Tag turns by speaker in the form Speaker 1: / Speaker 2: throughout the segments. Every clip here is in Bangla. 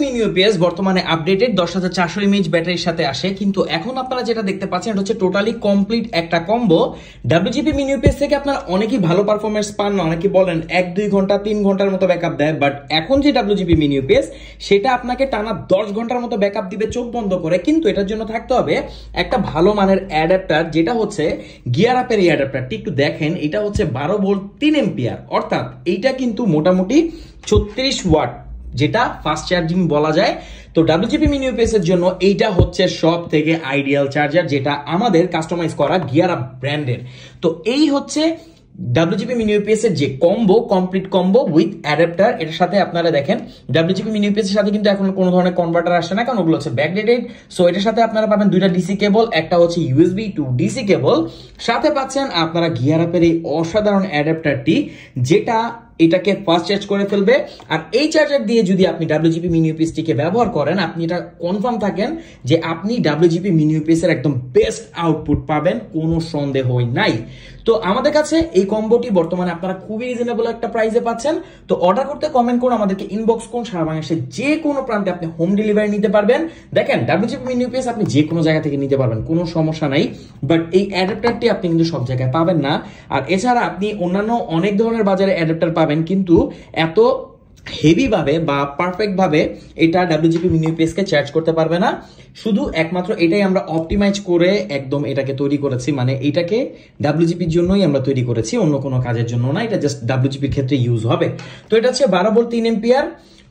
Speaker 1: মিনি ইউপিএস বর্তমানে আপডেটেড 10400 এমএএইচ ব্যাটারির সাথে আসে, কিন্তু এখন আপনারা যেটা দেখতে পাচ্ছেন এটা হচ্ছে টোটালি কমপ্লিট একটা কম্বো। ডাব্লিউজিপি মিনি ইউপিএস থেকে আপনারা অনেকেই ভালো পারফরমেন্স পান না, অনেকেই বলেন 1-2 ঘন্টা 3 ঘন্টার মতো ব্যাকআপ দেয়, বাট এখন যে ডাব্লিউজিপি মিনি ইউপিএস সেটা আপনাকে টানা 10 ঘন্টার মতো ব্যাকআপ দিবে চোখ বন্ধ করে। কিন্তু এটার জন্য থাকতে হবে একটা ভালো মানের অ্যাডাপ্টার, যেটা হচ্ছে গিয়ার আপের এই অ্যাডাপ্টারটি। একটু দেখেন, এটা হচ্ছে 12 ভোল্ট 3 এম্পিয়ার, অর্থাৎ এইটা কিন্তু মোটামুটি 36 ওয়াট, যেটা ফাস্ট চার্জিং বলা যায়। তো ডাব্লিউজিপি মিনি ইউপিএস এর জন্য এইটা হচ্ছে সব থেকে আইডিয়াল চার্জার, যেটা আমাদের কাস্টমাইজ করা গিয়ার আপ ব্র্যান্ডের। তো এই হচ্ছে ডাব্লিউজিপি মিনি ইউপিএস এর যে combo, complete combo with adapter. এর সাথে আপনারা দেখেন ডাব্লিউজিপি মিনি ইউপিএস এর সাথে কিন্তু এখন কোনো ধরনের কনভার্টার আসে না, কারণ ওগুলো হচ্ছে ব্যাকডেটেড। সো এটার সাথে আপনারা পাবেন দুইটা ডিসি কেবল, একটা হচ্ছে ইউএসবি টু ডিসি কেবল, সাথে পাচ্ছেন আপনারা গিয়ার আপের এই অসাধারণ অ্যাডাপ্টারটি, যেটা এটাকে ফাস্ট চার্জ করে ফেলবে। আর এই চার্জার দিয়ে যদি আপনি ডাব্লিউজিপি মিনি ইউপিএস টিকে ব্যবহার করেন, আপনি এটা কনফার্ম থাকেন যে আপনি ডাব্লিউজিপি মিনি ইউপিএস এর একদম বেস্ট আউটপুট পাবেন, কোনো সন্দেহই নাই। তো আমাদের কাছে এই কম্বোটি বর্তমানে আপনারা খুবই রিজনেবল একটা প্রাইসে পাচ্ছেন। তো অর্ডার করতে কমেন্ট করুন, আমাদেরকে ইনবক্স করুন, সারা বাংলাদেশে যে কোনো প্রান্তে আপনি হোম ডেলিভারি নিতে পারবেন। দেখেন, ডাব্লিউজিপি মিনি ইউপিএস আপনি যে কোনো জায়গা থেকে নিতে পারবেন, কোনো সমস্যা নাই, বাট এই অ্যাডাপ্টারটি আপনি কিন্তু সব জায়গায় পাবেন না। আর এছাড়া আপনি অন্যান্য অনেক ধরনের বাজারে অ্যাডাপ্টার পাবেন, কিন্তু এত হেভি ভাবে বা পারফেক্ট ভাবে এটা ডাব্লিউজিপি মিনি ইউপিএস কে চার্জ করতে পারবে না। শুধু একমাত্র এটাই আমরা অপটিমাইজ করে একদম এটাকে তৈরি করেছি, মানে এটাকে ডাব্লিউজিপির জন্যই আমরা তৈরি করেছি, অন্য কোনো কাজের জন্য না। এটা জাস্ট ডাব্লিউজিপির ক্ষেত্রে ইউজ হবে। তো এটা হচ্ছে 12 ভোল্ট 3 এম্পিয়ার।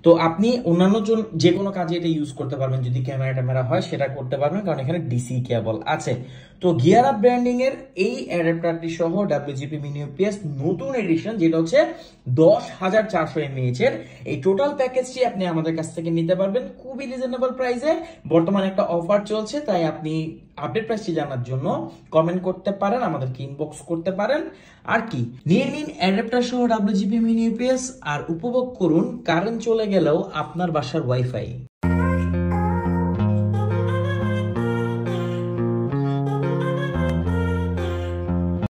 Speaker 1: তো আপনি অন্যান্য যে কোনো কাজে এটা ইউজ করতে পারবেন, যদি ক্যামেরা হয় সেটা করতে পারবেন, কারণ এখানে ডিসি কেবল আছে। তো গিয়ার আপ ব্র্যান্ডিং এর এই অ্যাডাপ্টারটি সহ ডাব্লিউজিপি মিনি ইউপিএস নতুন এডিশন, যেটা হচ্ছে 10400 এমএএইচ এর, এই টোটাল প্যাকেজটি আপনি আমাদের কাছ থেকে নিতে পারবেন খুবই রিজনেবল প্রাইসে। বর্তমানে একটা অফার চলছে, তাই আপনি আপডেট প্রাইসটি জানার জন্য কমেন্ট করতে পারেন, আমাদেরকে ইনবক্স করতে পারেন। আর কি, নিয়ে নিন অ্যাডাপ্টার সহ ডাব্লিউজিপি মিনি ইউপিএস আর উপভোগ করুন কারেন্ট চলে গেলেও আপনার বাসার ওয়াইফাই।